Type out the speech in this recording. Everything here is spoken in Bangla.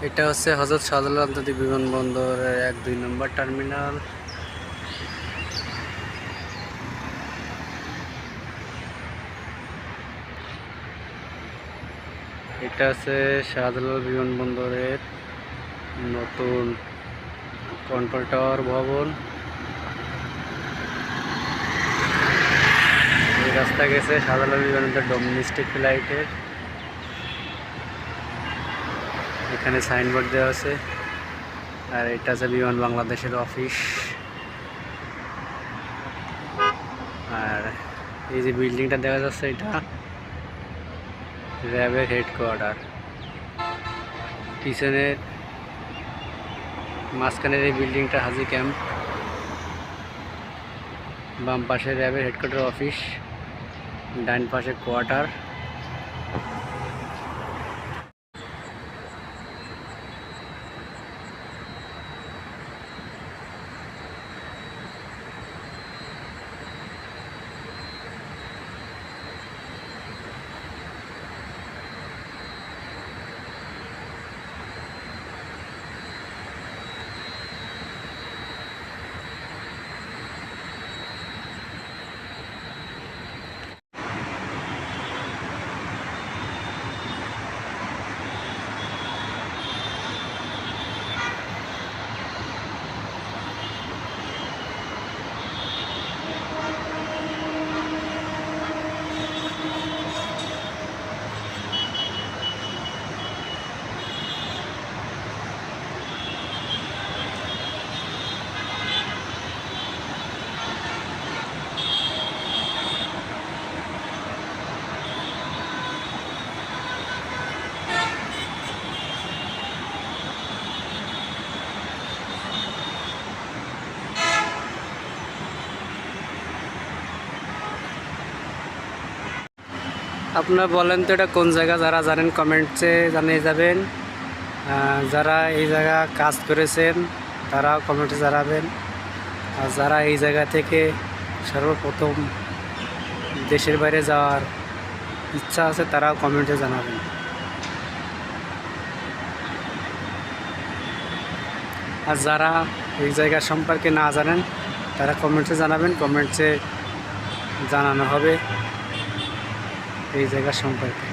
এটা হচ্ছে হযরত শাহজালাল আন্তর্জাতিক বিমানবন্দরের ১-২ নম্বর টার্মিনাল। এটা হচ্ছে শাহজালাল বিমানবন্দরের নতুন কন্ট্রোল টাওয়ার ভবন। এই রাস্তা গেছে শাহজালাল বিমানবন্দর ডোমেস্টিক ফ্লাইটের। এখানে সাইনবোর্ড দেওয়া আছে, আর এটা আছে বিমান বাংলাদেশের অফিস। আর এই যে বিল্ডিংটা দেখা যাচ্ছে, এটা র্যাবের হেডকোয়ার্টার। পিছনের মাঝখানের এই বিল্ডিংটা হাজি ক্যাম্প, বাম পাশে র্যাবের হেডকোয়ার্টার অফিস, ডান পাশে কোয়ার্টার। আপনারা বলেন তো এটা কোন জায়গা? যারা জানেন কমেন্টসে জানিয়ে যাবেন। যারা এই জায়গা কাজ করেছেন তারা কমেন্টে জানাবেন। আর যারা এই জায়গা থেকে সর্বপ্রথম দেশের বাইরে যাওয়ার ইচ্ছা আছে তারাও কমেন্টে জানাবেন। আর যারা এই জায়গা সম্পর্কে না জানেন তারা কমেন্টে জানাবেন, কমেন্টসে জানানো হবে এই জায়গা সম্পর্কে।